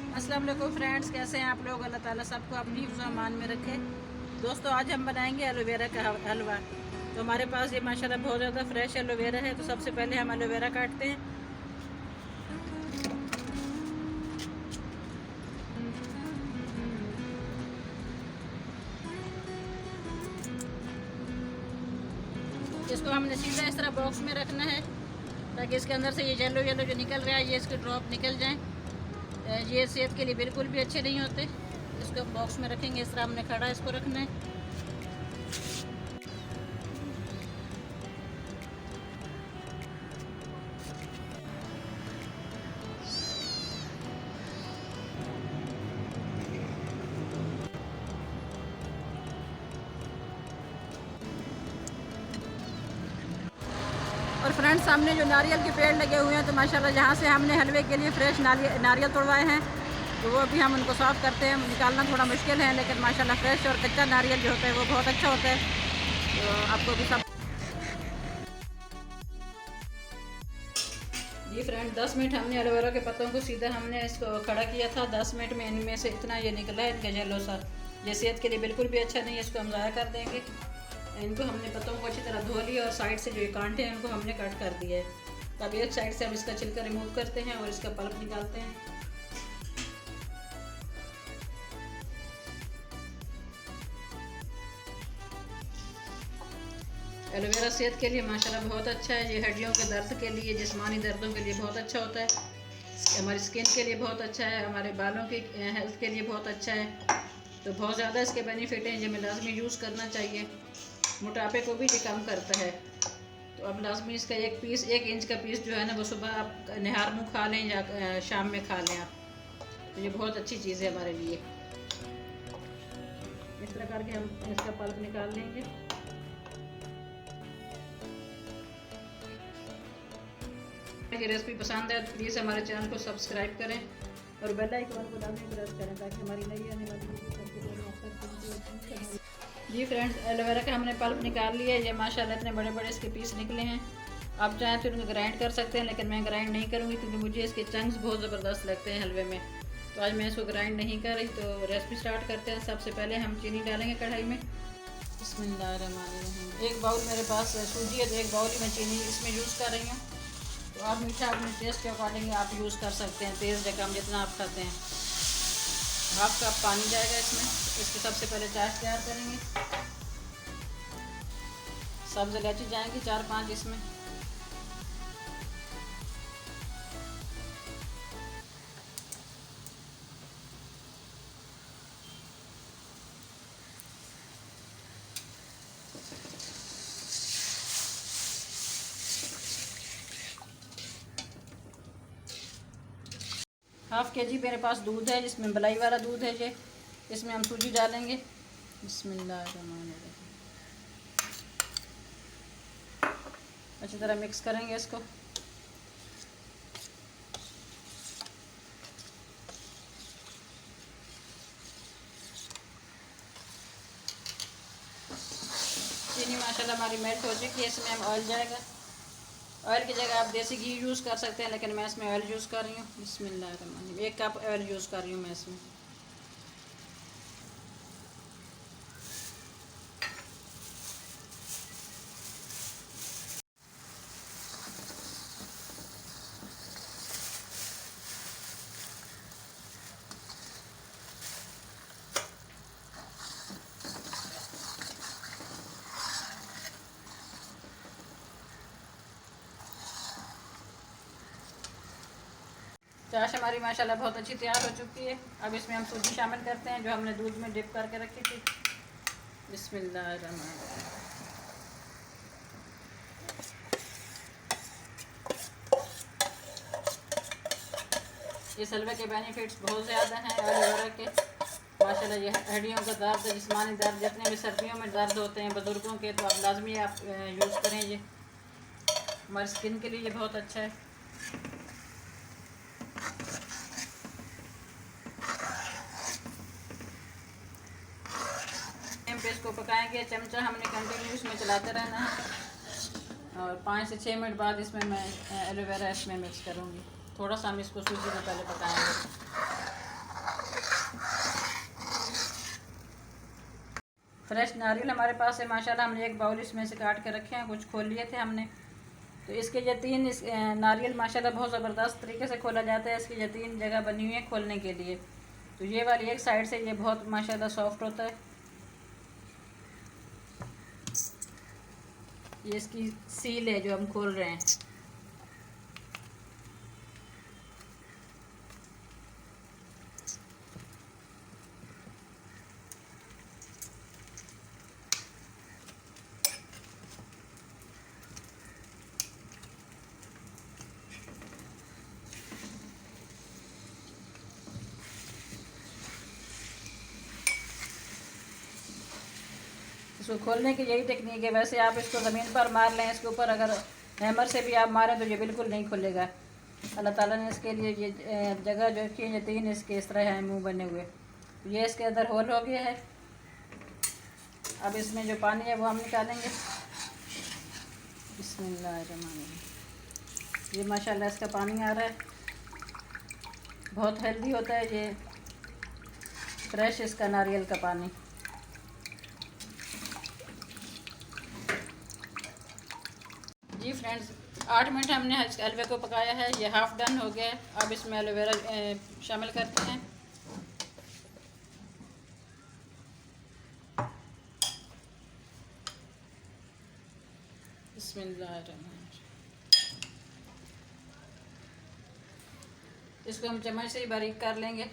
अस्सलाम वालेकुम फ्रेंड्स, कैसे हैं आप लोग। अल्लाह ताला सबको अपनी हिफ्ज़ अमान में रखे। दोस्तों, आज हम बनाएंगे एलोवेरा का हलवा। तो हमारे पास ये माशाल्लाह बहुत ज़्यादा फ्रेश एलोवेरा है। तो सबसे पहले हम एलोवेरा काटते हैं। इसको हमने सीधा इस तरह बॉक्स में रखना है ताकि इसके अंदर से ये येलो येलो जो निकल रहा है ये इसके ड्रॉप निकल जाएँ। ये सेहत के लिए बिल्कुल भी अच्छे नहीं होते। इसको बॉक्स में रखेंगे, इस तरह हमने खड़ा इसको रखना है। और फ्रेंड्स, सामने जो नारियल के पेड़ लगे हुए हैं, तो माशाल्लाह जहाँ से हमने हलवे के लिए फ्रेश नारियल तोड़वाए हैं, तो वो अभी हम उनको साफ़ करते हैं। निकालना थोड़ा मुश्किल है, लेकिन माशाल्लाह फ्रेश और कच्चा नारियल जो होता है वो बहुत अच्छा होता है। तो आपको भी सब जी फ्रेंड, 10 मिनट हमने एलोवेरा के पत्तों को सीधा हमने इसको खड़ा किया था। 10 मिनट में इनमें से इतना ये निकला है, इनका येलो सा। ये सेहत के लिए बिल्कुल भी अच्छा नहीं है, इसको हम ज़ाया कर देंगे। इनको हमने पत्तों को अच्छी तरह धो लिया और साइड से जो ये कांटे हैं उनको हमने कट कर दिया है। तो अब एक साइड से हम इसका छिलका रिमूव करते हैं और इसका पल्प निकालते हैं। एलोवेरा सेहत के लिए माशाल्लाह बहुत अच्छा है। ये हड्डियों के दर्द के लिए, जिस्मानी दर्दों के लिए बहुत अच्छा होता है। हमारी स्किन के लिए बहुत अच्छा है, हमारे बालों की हेल्थ के लिए बहुत अच्छा है। तो बहुत ज़्यादा इसके बेनिफिट हैं, जिन्हें लाजमी यूज़ करना चाहिए। मोटापे को भी ये कम करता है। तो अब लाजमी इसका एक इंच का पीस जो है ना, वो सुबह आप निहार मुँह खा लें या शाम में खा लें आप। तो ये बहुत अच्छी चीज़ है हमारे लिए। इस तरह करके हम इसका पल्प निकाल लेंगे। ये रेसिपी पसंद है तो प्लीज़ हमारे चैनल को सब्सक्राइब करें और बेल आइकन को लाजमी प्रेस करें ताकि हमारी नई आने वाली वीडियो। जी फ्रेंड्स, एलोवेरा का हमने पल्प निकाल लिया है। ये माशाल्लाह इतने बड़े बड़े इसके पीस निकले हैं। आप चाहें तो इनको ग्राइंड कर सकते हैं, लेकिन मैं ग्राइंड नहीं करूँगी क्योंकि मुझे इसके चंक्स बहुत ज़बरदस्त लगते हैं हलवे में। तो आज मैं इसको ग्राइंड नहीं कर रही। तो रेसिपी स्टार्ट करते हैं। सबसे पहले हम चीनी डालेंगे कढ़ाई में। बिस्मिल्लाहिर्रहमानिर्रहीम। एक बाउल मेरे पास सूजी है, तो एक बाउल ही मैं चीनी इसमें यूज़ कर रही हूँ। तो आप मीठा अपने टेस्ट के अकॉर्डिंग आप यूज़ कर सकते हैं, तेज़ या कम जितना आप खाते हैं। हाफ कप पानी जाएगा इसमें। इसके सबसे पहले चाय तैयार करेंगे। सब्ज़ इलायची जाएंगी 4-5 इसमें। हाफ़ के जी मेरे पास दूध है, जिसमें मलाई वाला दूध है ये। इसमें हम सूजी डालेंगे। बिस्मिल्लाहिर्रहमानिर्रहीम। अच्छी तरह मिक्स करेंगे इसको। चीनी माशाल्लाह हमारी मेल्ट हो चुकी है। इसमें हम ऑयल जाएगा। ऑयल की जगह आप देसी घी यूज़ कर सकते हैं, लेकिन मैं इसमें ऑयल यूज़ कर रही हूँ। बिस्मिल्लाहिर्रहमानिर्रहीम। 1 कप ऑयल यूज़ कर रही हूँ मैं इसमें। चाश हमारी माशाल्लाह बहुत अच्छी तैयार हो चुकी है। अब इसमें हम सूजी शामिल करते हैं जो हमने दूध में डिप करके रखी थी। बिस्मिल्लाहिर्रहमानिर्रहीम। इस हलवे के बेनिफिट्स बहुत ज़्यादा हैं एलोवेरा के। माशाल्लाह ये हड्डियों का दर्द, जिस्मानी दर्द, जितने भी सर्दियों में दर्द होते हैं बुज़ुर्गों के, तो आप लाजमी आप यूज़ करें। ये हमारी स्किन के लिए ये बहुत अच्छा है। पे इसको पकाएंगे। चमचा हमने कंटिन्यू इसमें चलाते रहना है और 5 से 6 मिनट बाद इसमें मैं एलोवेरा इसमें मिक्स करूँगी। थोड़ा सा हम इसको सूजी में पहले पकाएंगे। फ्रेश नारियल हमारे पास है माशाल्लाह। हमने एक बाउल इसमें से काट के रखे हैं, कुछ खोल लिए थे हमने। तो इसके ये 3 नारियल माशाल्लाह बहुत ज़बरदस्त तरीके से खोला जाता है। इसकी ये 3 जगह बनी हुई है खोलने के लिए। तो ये वाली एक साइड से ये बहुत माशाल्लाह सॉफ्ट होता है। ये इसकी सील है जो हम खोल रहे हैं। इसको खोलने की यही टेक्निक है। वैसे आप इसको ज़मीन पर मार लें, इसके ऊपर अगर हैमर से भी आप मारें तो ये बिल्कुल नहीं खुलेगा। अल्लाह ताला ने इसके लिए ये जगह जो कि ये 3 इसके इस तरह हैं मुंह बने हुए। ये इसके अंदर होल हो गया है। अब इसमें जो पानी है वो हम निकालेंगे। बिस्मिल्लाहिर्रहमानिर्रहीम। ये माशाल्लाह इसका पानी आ रहा है, बहुत हेल्दी होता है ये फ्रेश इसका नारियल का पानी। जी फ्रेंड्स, 8 मिनट हमने हलवे को पकाया है, ये हाफ़ डन हो गया है। अब इसमें एलोवेरा शामिल करते हैं। बिस्मिल्लाहिर्रहमानिर्रहीम। इसको हम चम्मच से ही बारीक कर लेंगे।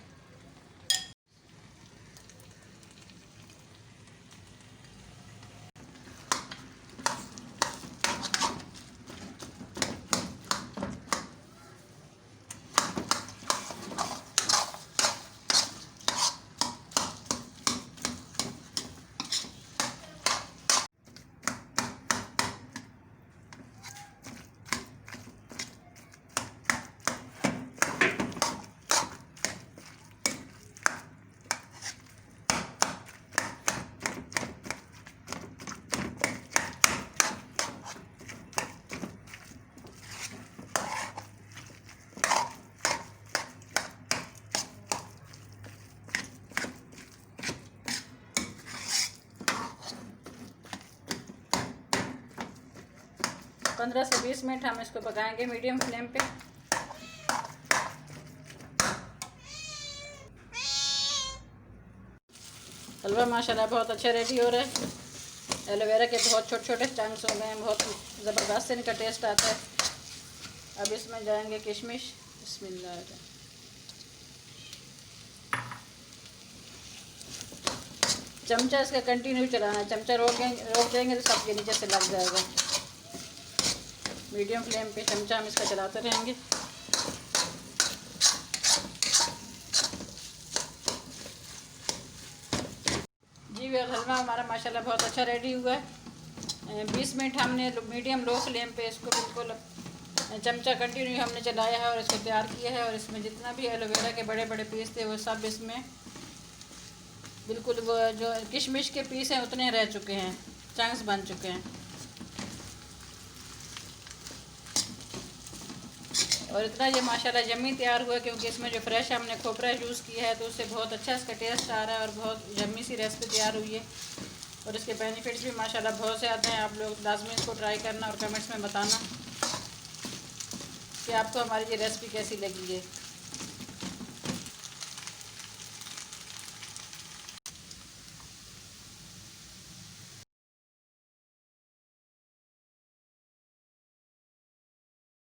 पंद्रह से 20 मिनट हम इसको पकाएंगे मीडियम फ्लेम पे। हलवा माशाल्लाह बहुत अच्छा रेडी हो रहा है। एलोवेरा के बहुत छोटे छोटे चंक्स हो गए हैं, बहुत ज़बरदस्त इनका टेस्ट आता है। अब इसमें जाएंगे किशमिश। बिस्मिल्लाह। चमचा इसका कंटिन्यू चलाना है, चमचा रोक देंगे तो सब ये नीचे से लग जाएगा। मीडियम फ्लेम पे चमचा हम इसका चलाते रहेंगे। जी वे हलवा हमारा माशाल्लाह बहुत अच्छा रेडी हुआ है। 20 मिनट हमने मीडियम लो फ्लेम पे इसको बिल्कुल चमचा कंटिन्यू हमने चलाया है और इसको तैयार किया है। और इसमें जितना भी एलोवेरा के बड़े बड़े पीस थे वो सब इसमें बिल्कुल वो जो किशमिश के पीस हैं उतने रह चुके हैं, चंक्स बन चुके हैं। और इतना ये माशाल्लाह यम्मी तैयार हुआ क्योंकि इसमें जो फ्रेश हमने खोपरा यूज़ किया है तो उससे बहुत अच्छा इसका टेस्ट आ रहा है और बहुत यम्मी सी रेसिपी तैयार हुई है। और इसके बेनिफिट्स भी माशाल्लाह बहुत से आते हैं। आप लोग लाजमी इसको ट्राई करना और कमेंट्स में बताना कि आपको हमारी ये रेसिपी कैसी लगी है।